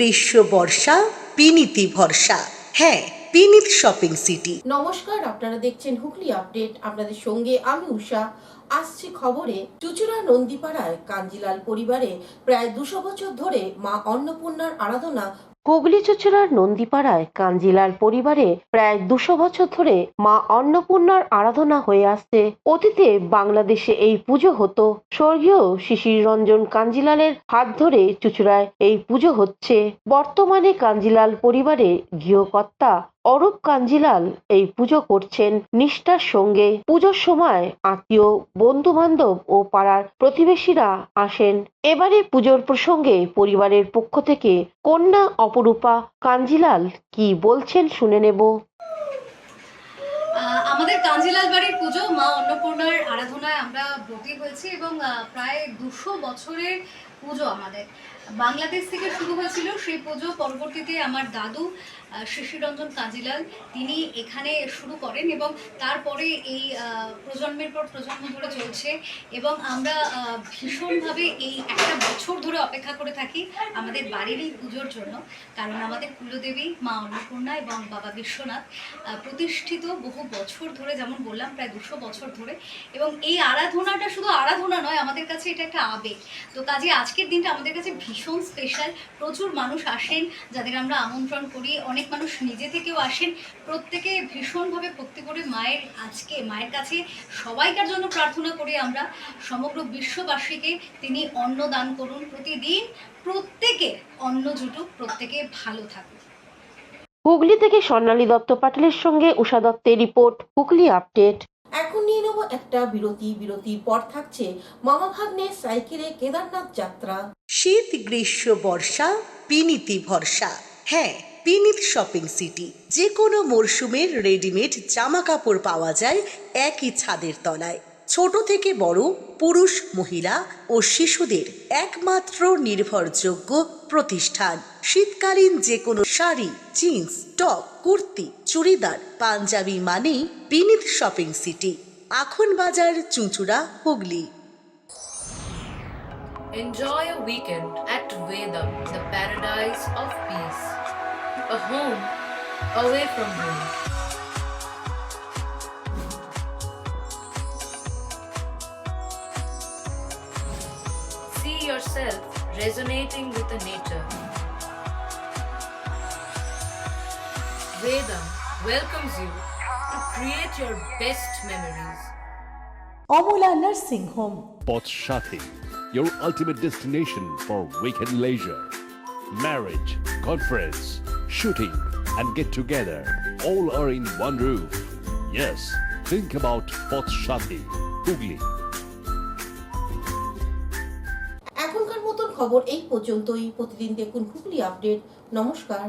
গ্রীষ্ম বর্ষা পিনিতি ভরসা। হ্যাঁ, পিনিত শপিং সিটি। নমস্কার, আপনারা দেখছেন হুগলি আপডেট। আপনাদের সঙ্গে আমি উষা। আসছে খবরে, চুচুড়া নন্দীপাড়ায় কাঞ্জিলাল পরিবারে প্রায় 200 বছর ধরে মা অন্নপূর্ণার আরাধনা। হুগলি চুচুড়ার নন্দীপাড়ায় কাঞ্জিলাল পরিবারে প্রায় 200 বছর ধরে মা অন্নপূর্ণার আরাধনা হয়ে আসছে। অতীতে বাংলাদেশে এই পুজো হতো। স্বর্গীয় শিশির রঞ্জন কাঞ্জিলালের হাত ধরে চুচুড়ায় এই পুজো হচ্ছে। বর্তমানে কাঞ্জিলাল পরিবারে গৃহকর্তা অরূপ কাঞ্জিলাল এই পুজো করছেন নিষ্ঠার সঙ্গে। পুজোর সময় আত্মীয়, বন্ধু বান্ধব ও পাড়ার প্রতিবেশীরা আসেন। এবারে পুজোর প্রসঙ্গে পরিবারের পক্ষ থেকে কন্যা অপরূপা কাঞ্জিলাল কি বলছেন শুনে নেব। আমাদের কাঞ্জিলাল বাড়ির পুজো মা অন্নপূর্ণার আরাধনায় আমরা ব্রতী হয়েছি এবং প্রায় 200 বছরের পুজো আমাদের। বাংলাদেশ থেকে শুরু হয়েছিল সেই পুজো। পরবর্তীতে আমার দাদু শিশির রঞ্জন কাঞ্জিলাল তিনি এখানে শুরু করেন এবং তারপরে এই প্রজন্মের পর প্রজন্ম ধরে চলছে এবং আমরা ভীষণভাবে এই একটা বছর ধরে অপেক্ষা করে থাকি আমাদের বাড়ির এই পুজোর জন্য। কারণ আমাদের কুলদেবী মা অন্নপূর্ণা এবং বাবা বিশ্বনাথ প্রতিষ্ঠিত বহু বছর ধরে, যেমন বললাম প্রায় 200 বছর ধরে। এবং এই আরাধনাটা শুধু আরাধনা নয়, আমাদের কাছে এটা একটা আবেগ। তো কাজে আজকের দিনটা আমাদের কাছে ভীষণ স্পেশাল। প্রচুর মানুষ আসেন যাদের আমরা আমন্ত্রণ করি, অনেক মানুষ নিজে থেকেও আসেন। প্রত্যেকে ভীষণভাবে ভক্তি করে মায়ের কাছে সবাইকার জন্য প্রার্থনা করি আমরা, সমগ্র বিশ্ববাসীকে তিনি অন্ন দান করুন, প্রতিদিন প্রত্যেকে অন্ন জুটুক, প্রত্যেকে ভালো থাকুক। হুগলি থেকে স্বর্ণালী দত্ত পাটিলের সঙ্গে উষা দত্তের রিপোর্ট, হুগলি আপডেট। এখন নিয়ে নেব একটা বিরতির পর থাকছে মামা ভাগ্নের সাইকেলে কেদারনাথ যাত্রা। শীত গ্রীষ্ম বর্ষা পিনিতি ভরসা। হ্যাঁ, পিনিত শপিং সিটি। যে কোনো মরশুমের রেডিমেড জামা কাপড় পাওয়া যায় একই ছাদের তলায়। ছোট থেকে বড়, পুরুষ, মহিলা ও শিশুদের একমাত্র নির্ভরযোগ্য প্রতিষ্ঠান। শীতকালীন যে কোনো শাড়ি, জিন্স, টপ, কুর্তি, চুড়িদার, পাঞ্জাবি মানেই পিনিত শপিং সিটি। আখন বাজার, চুঁচুড়া, Hooghly. Enjoy a weekend at Vedam, the paradise of peace. A home away from home. See yourself resonating with the nature. Vedam welcomes you to create your best memories. Amula Nursing Home, Poth Shathi, your ultimate destination for weekend leisure. Marriage, conference, shooting, and get together all are in one roof. Yes, think about Poth Shathi, Hugli. এখনকার মতন খবর এই পর্যন্তই। প্রতিদিন দেখুন Hooghly update. নমস্কার।